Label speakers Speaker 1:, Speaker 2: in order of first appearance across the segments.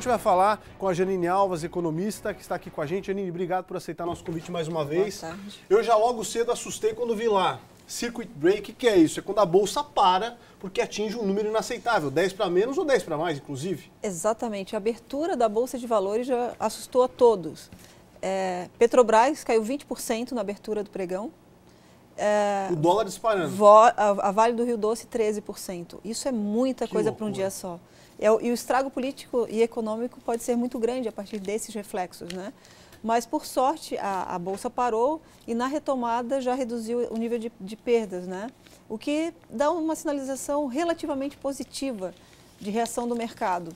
Speaker 1: A gente vai falar com a Janine Alves, economista, que está aqui com a gente. Janine, obrigado por aceitar nosso convite mais uma vez.
Speaker 2: Boa tarde.
Speaker 1: Eu já logo cedo assustei quando vi lá. Circuit break, que é isso? É quando a bolsa para porque atinge um número inaceitável, 10 para menos ou 10 para mais, inclusive.
Speaker 2: Exatamente. A abertura da Bolsa de Valores já assustou a todos. Petrobras caiu 20% na abertura do pregão.
Speaker 1: O dólar disparando.
Speaker 2: A Vale do Rio Doce, 13%. Isso é muita coisa para um dia só. E o estrago político e econômico pode ser muito grande a partir desses reflexos, né? Mas, por sorte, a Bolsa parou e, na retomada, já reduziu o nível de perdas, né? O que dá uma sinalização relativamente positiva de reação do mercado.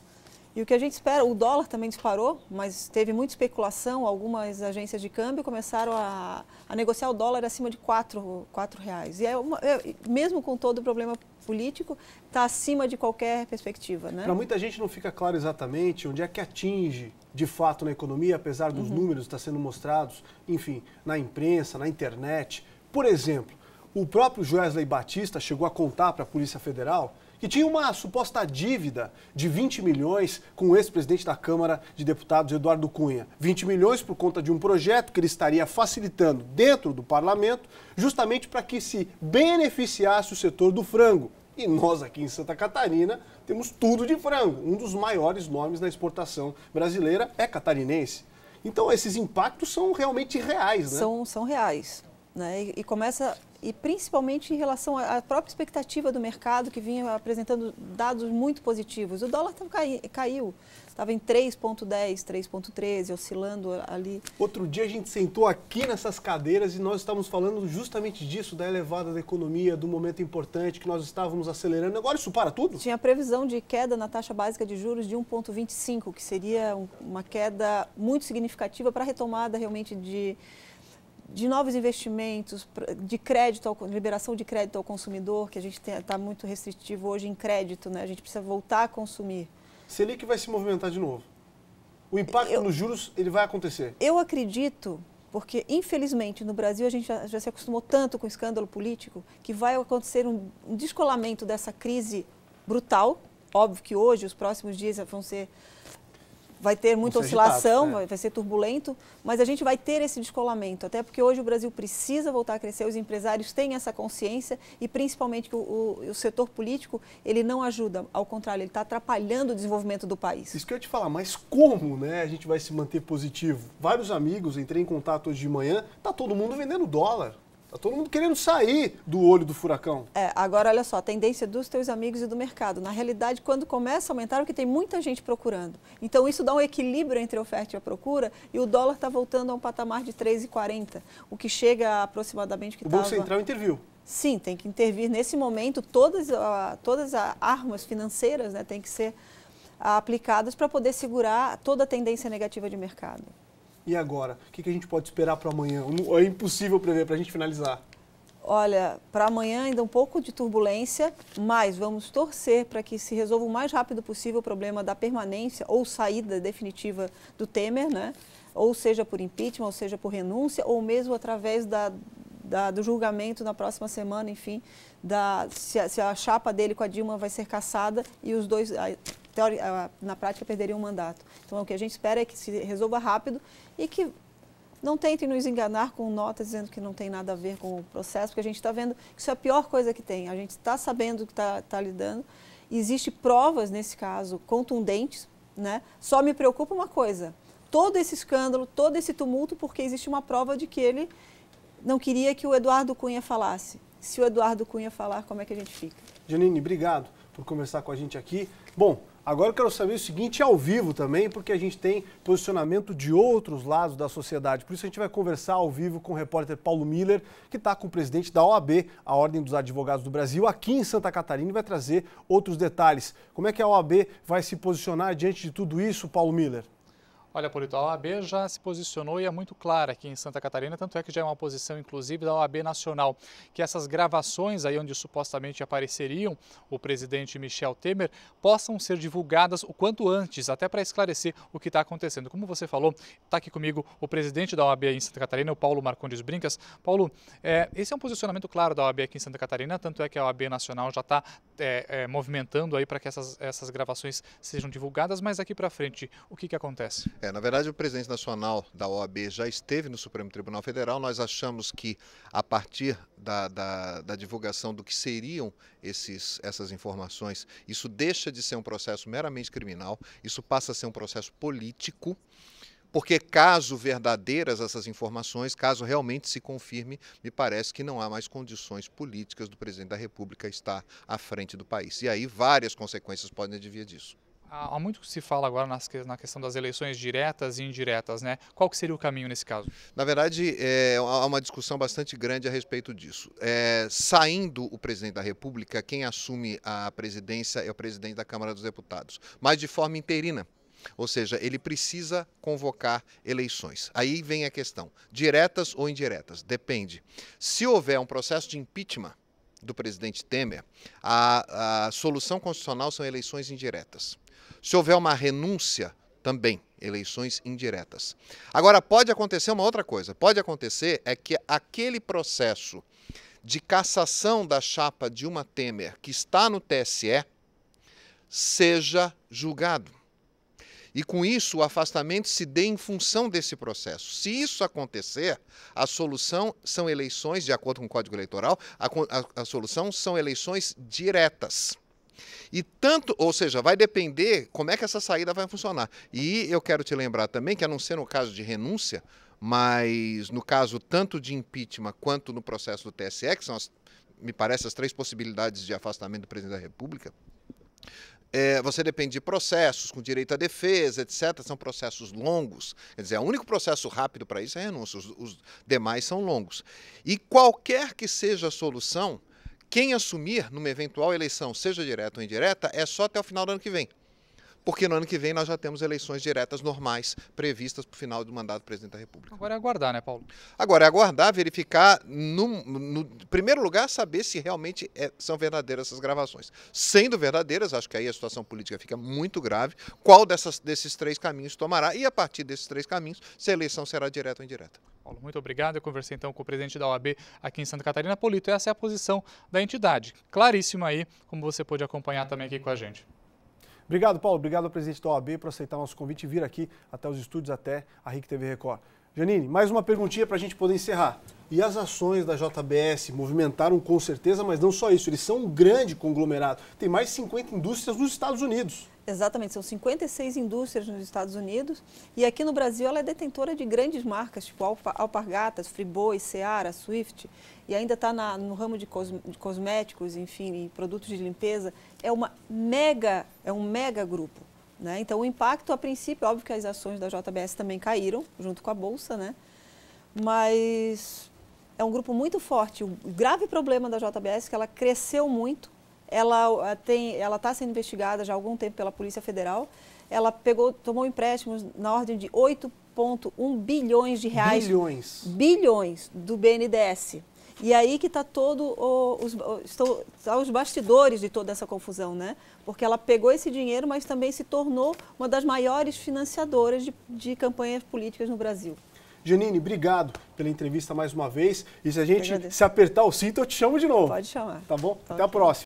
Speaker 2: E o que a gente espera, o dólar também disparou, mas teve muita especulação. Algumas agências de câmbio começaram a negociar o dólar acima de R$ 4,00. E mesmo com todo o problema político, está acima de qualquer perspectiva, né?
Speaker 1: Para muita gente não fica claro exatamente onde é que atinge, de fato, na economia, apesar dos números estar sendo mostrados, enfim, na imprensa, na internet. Por exemplo, o próprio Joesley Batista chegou a contar para a Polícia Federal que tinha uma suposta dívida de 20 milhões com o ex-presidente da Câmara de Deputados, Eduardo Cunha. 20 milhões por conta de um projeto que ele estaria facilitando dentro do parlamento, justamente para que se beneficiasse o setor do frango. E nós aqui em Santa Catarina temos tudo de frango. Um dos maiores nomes na exportação brasileira é catarinense. Então esses impactos são realmente reais, né?
Speaker 2: São reais, né? E principalmente em relação à própria expectativa do mercado, que vinha apresentando dados muito positivos. O dólar caiu, estava em 3,10, 3,13, oscilando ali.
Speaker 1: Outro dia a gente sentou aqui nessas cadeiras e nós estávamos falando justamente disso, da elevada da economia, do momento importante que nós estávamos acelerando. Agora isso para tudo?
Speaker 2: Tinha previsão de queda na taxa básica de juros de 1,25, que seria uma queda muito significativa para a retomada realmente de novos investimentos, de crédito, liberação de crédito ao consumidor, que a gente está muito restritivo hoje em crédito, né? A gente precisa voltar a consumir.
Speaker 1: Selic vai se movimentar de novo. O impacto nos juros ele vai acontecer.
Speaker 2: Eu acredito, porque infelizmente no Brasil a gente já se acostumou tanto com o escândalo político, que vai acontecer um descolamento dessa crise brutal. Óbvio que hoje, os próximos dias vai ter muita oscilação, vai ser turbulento, mas a gente vai ter esse descolamento, até porque hoje o Brasil precisa voltar a crescer, os empresários têm essa consciência e principalmente que o setor político, ele não ajuda, ao contrário, ele está atrapalhando o desenvolvimento do país.
Speaker 1: Isso que eu ia te falar, mas como, né, a gente vai se manter positivo? Vários amigos, entrei em contato hoje de manhã, tá todo mundo vendendo dólar. Tá todo mundo querendo sair do olho do furacão.
Speaker 2: Agora, olha só, a tendência dos teus amigos e do mercado. Na realidade, quando começa a aumentar, é porque tem muita gente procurando. Então, isso dá um equilíbrio entre a oferta e a procura e o dólar está voltando a um patamar de 3,40, o que chega a aproximadamente...
Speaker 1: O Banco Central interviu.
Speaker 2: Sim, tem que intervir. Nesse momento, todas as armas financeiras, né, têm que ser aplicadas para poder segurar toda a tendência negativa de mercado.
Speaker 1: E agora? O que a gente pode esperar para amanhã? É impossível prever, para a gente finalizar.
Speaker 2: Olha, para amanhã ainda um pouco de turbulência, mas vamos torcer para que se resolva o mais rápido possível o problema da permanência ou saída definitiva do Temer, né? Ou seja por impeachment, ou seja por renúncia, ou mesmo através do julgamento na próxima semana, enfim, se a chapa dele com a Dilma vai ser cassada e os dois... na prática, perderiam o mandato. Então, o que a gente espera é que se resolva rápido e que não tentem nos enganar com notas dizendo que não tem nada a ver com o processo, porque a gente está vendo que isso é a pior coisa que tem. A gente está sabendo que está lidando. Existem provas, nesse caso, contundentes, né? Só me preocupa uma coisa, todo esse escândalo, todo esse tumulto, porque existe uma prova de que ele não queria que o Eduardo Cunha falasse. Se o Eduardo Cunha falar, como é que a gente fica?
Speaker 1: Janine, obrigado por conversar com a gente aqui. Bom, agora eu quero saber o seguinte ao vivo também, porque a gente tem posicionamento de outros lados da sociedade. Por isso a gente vai conversar ao vivo com o repórter Paulo Miller, que está com o presidente da OAB, a Ordem dos Advogados do Brasil, aqui em Santa Catarina, e vai trazer outros detalhes. Como é que a OAB vai se posicionar diante de tudo isso, Paulo Miller?
Speaker 3: Olha, Polito, a OAB já se posicionou e é muito clara aqui em Santa Catarina, tanto é que já é uma posição, inclusive, da OAB Nacional, que essas gravações aí onde supostamente apareceriam o presidente Michel Temer possam ser divulgadas o quanto antes, até para esclarecer o que está acontecendo. Como você falou, está aqui comigo o presidente da OAB em Santa Catarina, o Paulo Marcondes Brincas. Paulo, esse é um posicionamento claro da OAB aqui em Santa Catarina, tanto é que a OAB Nacional já está movimentando aí para que essas gravações sejam divulgadas, mas aqui para frente, o que acontece?
Speaker 4: Na verdade, o presidente nacional da OAB já esteve no Supremo Tribunal Federal. Nós achamos que, a partir da divulgação do que seriam essas informações, isso deixa de ser um processo meramente criminal, isso passa a ser um processo político, porque caso verdadeiras essas informações, caso realmente se confirme, me parece que não há mais condições políticas do presidente da República estar à frente do país. E aí várias consequências podem advir disso.
Speaker 3: Há muito que se fala agora na questão das eleições diretas e indiretas, né? Qual que seria o caminho nesse caso?
Speaker 4: Na verdade, há uma discussão bastante grande a respeito disso. Saindo o presidente da República, quem assume a presidência é o presidente da Câmara dos Deputados, mas de forma interina. Ou seja, ele precisa convocar eleições. Aí vem a questão, diretas ou indiretas, depende. Se houver um processo de impeachment do presidente Temer, a solução constitucional são eleições indiretas. Se houver uma renúncia, também eleições indiretas. Agora, pode acontecer uma outra coisa. Pode acontecer que aquele processo de cassação da chapa Dilma Temer, que está no TSE, seja julgado. E com isso, o afastamento se dê em função desse processo. Se isso acontecer, a solução são eleições, de acordo com o Código Eleitoral, a solução são eleições diretas. E tanto, ou seja, vai depender como é que essa saída vai funcionar. E eu quero te lembrar também que, a não ser no caso de renúncia, mas no caso tanto de impeachment quanto no processo do TSE, que são, me parece, as três possibilidades de afastamento do presidente da República, você depende de processos com direito à defesa, etc. São processos longos. Quer dizer, o único processo rápido para isso é a renúncia, os demais são longos. E qualquer que seja a solução, quem assumir numa eventual eleição, seja direta ou indireta, é só até o final do ano que vem. Porque no ano que vem nós já temos eleições diretas normais previstas para o final do mandato do presidente da República.
Speaker 3: Agora é aguardar, né, Paulo?
Speaker 4: Agora é aguardar, verificar, no primeiro lugar, saber se realmente são verdadeiras essas gravações. Sendo verdadeiras, acho que aí a situação política fica muito grave. Qual desses três caminhos tomará? E a partir desses três caminhos, se a eleição será direta ou indireta.
Speaker 3: Paulo, muito obrigado. Eu conversei então com o presidente da OAB aqui em Santa Catarina. Polito, essa é a posição da entidade. Claríssima aí, como você pôde acompanhar também aqui com a gente.
Speaker 1: Obrigado, Paulo. Obrigado ao presidente da OAB por aceitar nosso convite e vir aqui até os estúdios, até a RIC TV Record. Janine, mais uma perguntinha para a gente poder encerrar. E as ações da JBS movimentaram com certeza, mas não só isso, eles são um grande conglomerado. Tem mais de 50 indústrias nos Estados Unidos.
Speaker 2: Exatamente, são 56 indústrias nos Estados Unidos e aqui no Brasil ela é detentora de grandes marcas, tipo Alpargatas, Friboi, Seara, Swift, e ainda está no ramo de cosméticos, enfim, e produtos de limpeza. É um mega grupo, né? Então o impacto, a princípio, óbvio que as ações da JBS também caíram, junto com a Bolsa, né? Mas é um grupo muito forte. O grave problema da JBS é que ela cresceu muito. Ela está sendo investigada já há algum tempo pela Polícia Federal. Ela tomou empréstimos na ordem de 8,1 bilhões de reais. Bilhões do BNDES. E aí que está os bastidores de toda essa confusão, né? Porque ela pegou esse dinheiro, mas também se tornou uma das maiores financiadoras de campanhas políticas no Brasil.
Speaker 1: Janine, obrigado pela entrevista mais uma vez. E se a gente se apertar o cinto, eu te chamo de novo.
Speaker 2: Pode chamar.
Speaker 1: Tá bom? Até a próxima.